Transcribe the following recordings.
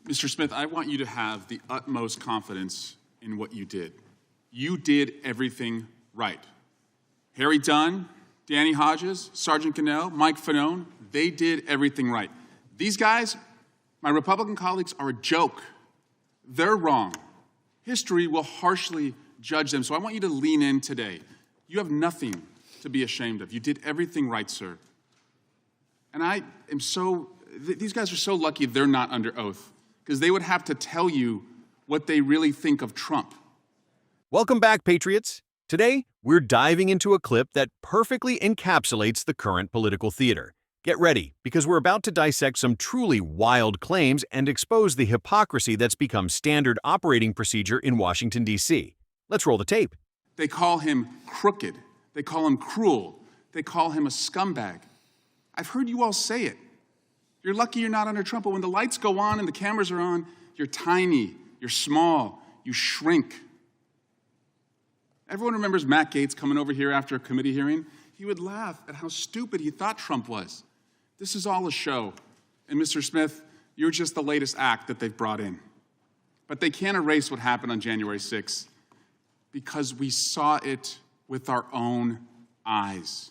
Mr. Smith, I want you to have the utmost confidence in what you did. You did everything right. Harry Dunn, Danny Hodges, Sergeant Cannell, Mike Fanone, they did everything right. These guys, my Republican colleagues, are a joke. They're wrong. History will harshly judge them, so I want you to lean in today. You have nothing to be ashamed of. You did everything right, sir. And these guys are so lucky they're not under oath, because they would have to tell you what they really think of Trump. Welcome back, Patriots. Today, we're diving into a clip that perfectly encapsulates the current political theater. Get ready, because we're about to dissect some truly wild claims and expose the hypocrisy that's become standard operating procedure in Washington, D.C. Let's roll the tape. They call him crooked. They call him cruel. They call him a scumbag. I've heard you all say it. You're lucky you're not under Trump, but when the lights go on and the cameras are on, you're tiny, you're small, you shrink. Everyone remembers Matt Gaetz coming over here after a committee hearing. He would laugh at how stupid he thought Trump was. This is all a show. And Mr. Smith, you're just the latest act that they've brought in. But they can't erase what happened on January 6th because we saw it with our own eyes.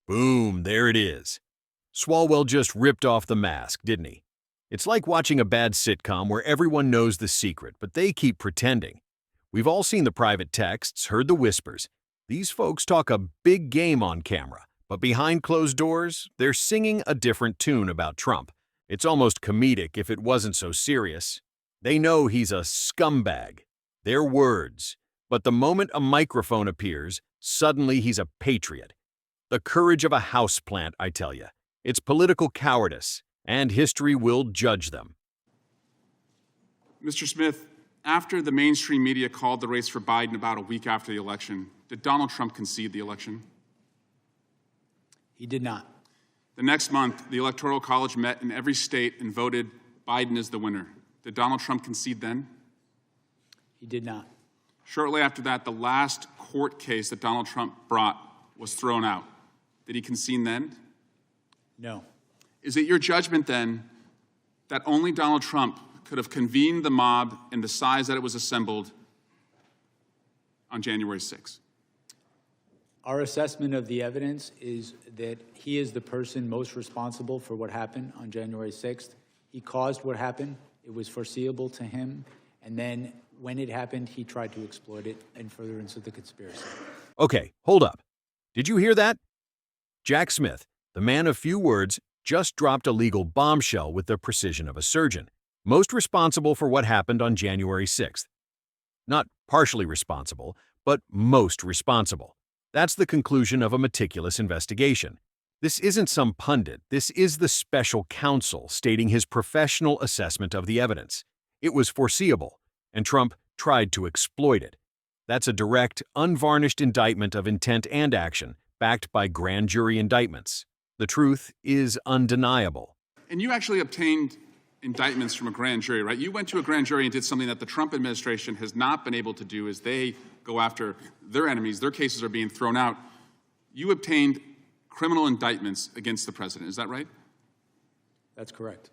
Boom, there it is. Swalwell just ripped off the mask, didn't he? It's like watching a bad sitcom where everyone knows the secret, but they keep pretending. We've all seen the private texts, heard the whispers. These folks talk a big game on camera, but behind closed doors, they're singing a different tune about Trump. It's almost comedic if it wasn't so serious. They know he's a scumbag. Their words. But the moment a microphone appears, suddenly he's a patriot. The courage of a houseplant, I tell you. It's political cowardice, and history will judge them. Mr. Smith, after the mainstream media called the race for Biden about a week after the election, did Donald Trump concede the election? He did not. The next month, the Electoral College met in every state and voted Biden as the winner. Did Donald Trump concede then? He did not. Shortly after that, the last court case that Donald Trump brought was thrown out. Did he concede then? No. Is it your judgment then that only Donald Trump could have convened the mob in the size that it was assembled on January 6th? Our assessment of the evidence is that he is the person most responsible for what happened on January 6th. He caused what happened. It was foreseeable to him. And then when it happened, he tried to exploit it in furtherance of the conspiracy. Okay, hold up. Did you hear that? Jack Smith, the man of few words, just dropped a legal bombshell with the precision of a surgeon. Most responsible for what happened on January 6th. Not partially responsible, but most responsible. That's the conclusion of a meticulous investigation. This isn't some pundit. This is the special counsel stating his professional assessment of the evidence. It was foreseeable, and Trump tried to exploit it. That's a direct, unvarnished indictment of intent and action, backed by grand jury indictments. The truth is undeniable. And you actually obtained indictments from a grand jury, right? You went to a grand jury and did something that the Trump administration has not been able to do as they go after their enemies. Their cases are being thrown out. You obtained criminal indictments against the president. Is that right? That's correct.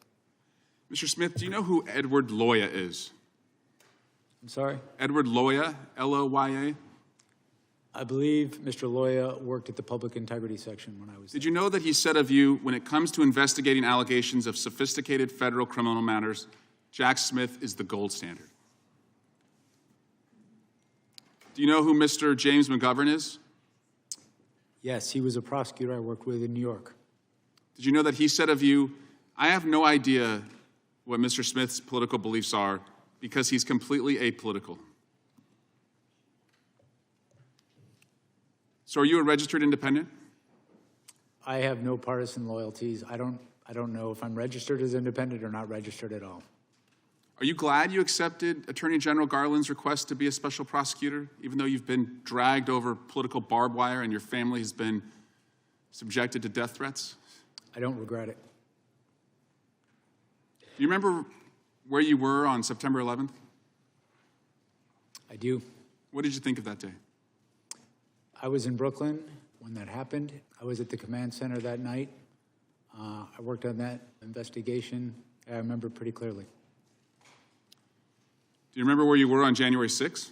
Mr. Smith, do you know who Edward Loya is? I'm sorry? Edward Loya, L-O-Y-A? I believe Mr. Loya worked at the Public Integrity Section when I was there. Did you know that he said of you, when it comes to investigating allegations of sophisticated federal criminal matters, Jack Smith is the gold standard? Do you know who Mr. James McGovern is? Yes, he was a prosecutor I worked with in New York. Did you know that he said of you, I have no idea what Mr. Smith's political beliefs are because he's completely apolitical? So are you a registered independent? I have no partisan loyalties. I don't know if I'm registered as independent or not registered at all. Are you glad you accepted Attorney General Garland's request to be a special prosecutor, even though you've been dragged over political barbed wire and your family has been subjected to death threats? I don't regret it. Do you remember where you were on September 11th? I do. What did you think of that day? I was in Brooklyn when that happened. I was at the command center that night. I worked on that investigation. I remember it pretty clearly. Do you remember where you were on January 6th?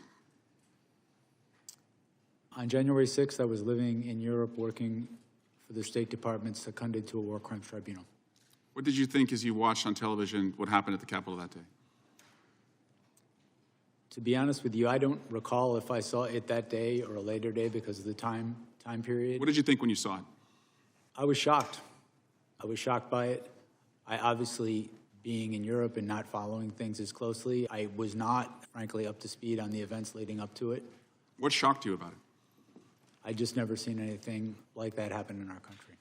On January 6th, I was living in Europe working for the State Department seconded to a war crimes tribunal. What did you think as you watched on television what happened at the Capitol that day? To be honest with you, I don't recall if I saw it that day or a later day because of the time period. What did you think when you saw it? I was shocked. I was shocked by it. I obviously, being in Europe and not following things as closely, I was not, frankly, up to speed on the events leading up to it. What shocked you about it? I just never seen anything like that happen in our country.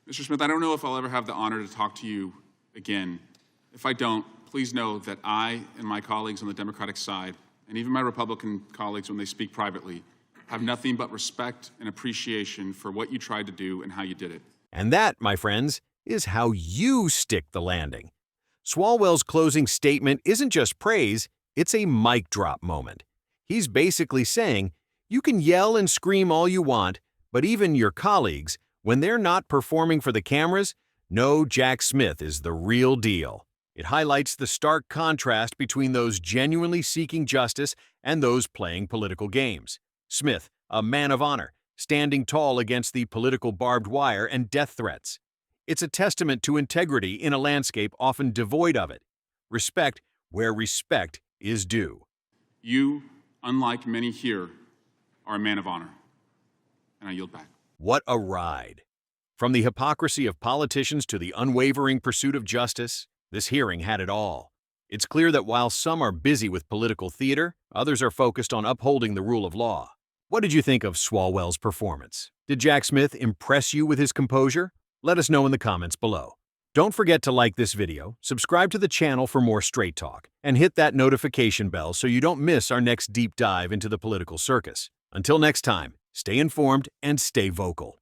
Mr. Smith, I don't know if I'll ever have the honor to talk to you again. If I don't, please know that I and my colleagues on the Democratic side, and even my Republican colleagues when they speak privately, have nothing but respect and appreciation for what you tried to do and how you did it. And that, my friends, is how you stick the landing. Swalwell's closing statement isn't just praise, it's a mic drop moment. He's basically saying, you can yell and scream all you want, but even your colleagues, when they're not performing for the cameras, know Jack Smith is the real deal. It highlights the stark contrast between those genuinely seeking justice and those playing political games. Smith, a man of honor, standing tall against the political barbed wire and death threats. It's a testament to integrity in a landscape often devoid of it. Respect where respect is due. You, unlike many here, are a man of honor. And I yield back. What a ride. From the hypocrisy of politicians to the unwavering pursuit of justice, this hearing had it all. It's clear that while some are busy with political theater, others are focused on upholding the rule of law. What did you think of Swalwell's performance? Did Jack Smith impress you with his composure? Let us know in the comments below. Don't forget to like this video, subscribe to the channel for more Straight Talk, and hit that notification bell so you don't miss our next deep dive into the political circus. Until next time, stay informed and stay vocal.